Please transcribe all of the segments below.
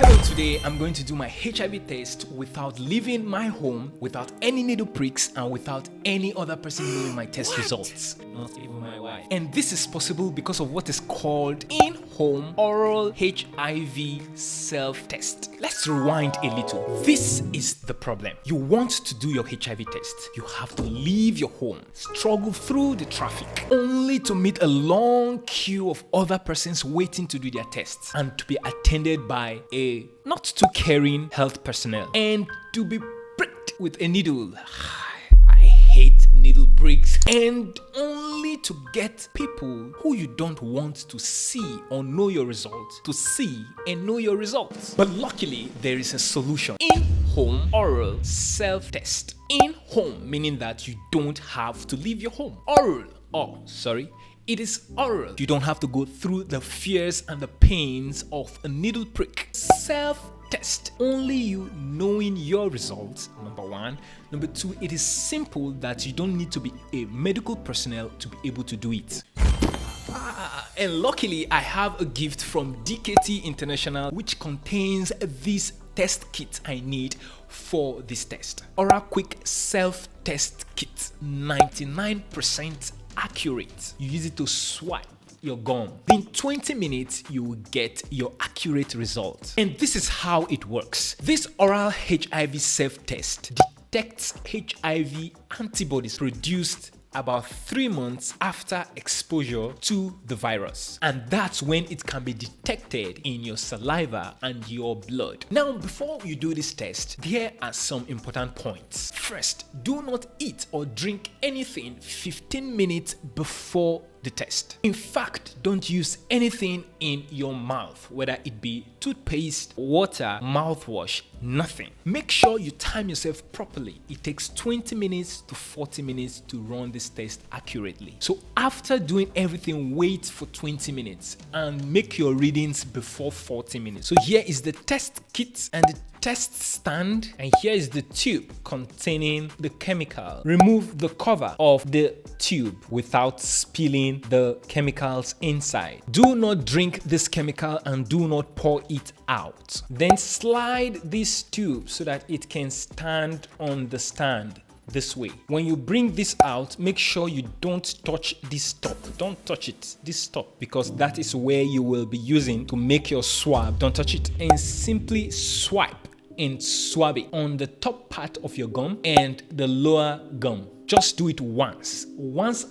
Hello, today I'm going to do my HIV test without leaving my home, without any needle pricks, and without any other person knowing my test results. Not even my wife. And this is possible because of what is called in-home oral HIV self-test. Let's rewind a little. This is the problem. You want to do your HIV test. You have to leave your home, struggle through the traffic, only to meet a long queue of other persons waiting to do their tests, and to be attended by a not too caring health personnel, and to be pricked with a needle. I hate needle pricks. And only to get people who you don't want to see or know your results to see and know your results. But luckily, there is a solution. In-home oral self-test. In-home meaning that you don't have to leave your home. It is oral. You don't have to go through the fears and the pains of a needle prick. Self-test. Only you knowing your results, number one. Number two, it is simple that you don't need to be a medical personnel to be able to do it. And luckily, I have a gift from DKT International which contains this test kit I need for this test. OraQuick self-test kit. 99% accurate. You use it to swipe your gum. In 20 minutes, you will get your accurate result. And this is how it works. This oral HIV self-test detects HIV antibodies produced about 3 months after exposure to the virus, and that's when it can be detected in your saliva and your blood. Now, before you do this test, here are some important points. First, do not eat or drink anything 15 minutes before the test. In fact, don't use anything in your mouth, whether it be toothpaste, water, mouthwash, nothing. Make sure you time yourself properly. It takes 20 minutes to 40 minutes to run this test accurately. So after doing everything, wait for 20 minutes and make your readings before 40 minutes. So here is the test kit and the test stand, and here is the tube containing the chemical. Remove the cover of the tube without spilling the chemicals inside. Do not drink this chemical and do not pour it out. Then slide this tube so that it can stand on the stand this way. When you bring this out, make sure you don't touch this top. Don't touch it, this top, because that is where you will be using to make your swab. Don't touch it, and simply swipe and swab it on the top part of your gum and the lower gum. Just do it once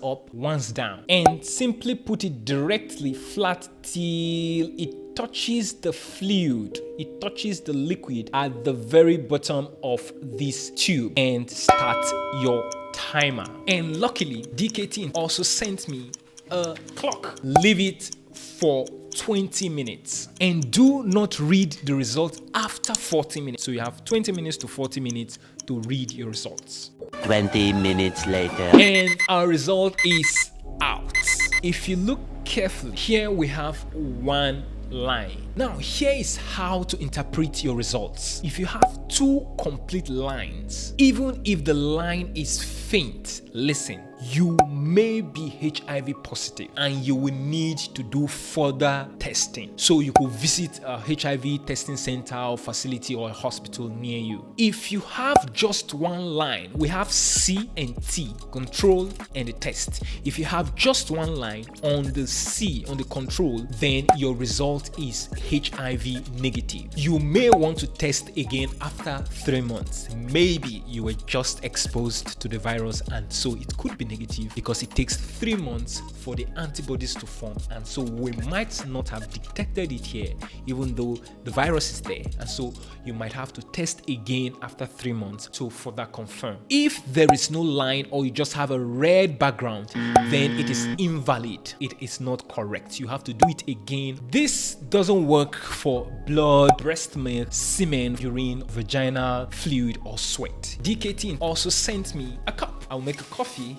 up, once down, and simply put it directly flat till it touches the fluid, it touches the liquid at the very bottom of this tube, and start your timer. And luckily, DKT also sent me a clock. Leave it for 20 minutes and do not read the results after 40 minutes. So you have 20 minutes to 40 minutes to read your results. 20 minutes later. And our result is out. If you look carefully, here we have one line. Now, here is how to interpret your results. If you have two complete lines, even if the line is faint, listen, you may be HIV positive and you will need to do further testing. So you could visit a HIV testing center or facility or a hospital near you. If you have just one line, we have C and T, control and the test. If you have just one line on the C, on the control, then your result is HIV negative. You may want to test again after 3 months. Maybe you were just exposed to the virus and so it could be negative because it takes 3 months for the antibodies to form, and so we might not have detected it here even though the virus is there, and so you might have to test again after 3 months to further confirm. If there is no line or you just have a red background, then it is invalid. It is not correct. You have to do it again. This doesn't work for blood, breast milk, semen, urine, vaginal fluid, or sweat. DKT also sent me a cup. I'll make a coffee.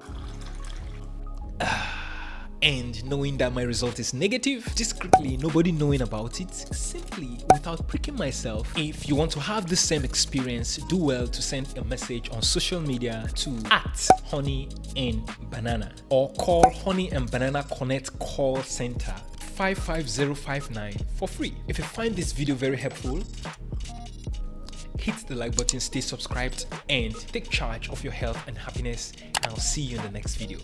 And knowing that my result is negative, discreetly, nobody knowing about it, simply without pricking myself. If you want to have the same experience, do well to send a message on social media to @honey and banana or call Honey and Banana Connect call center 55059 for free. If you find this video very helpful, hit the like button, stay subscribed, and take charge of your health and happiness. And I'll see you in the next video.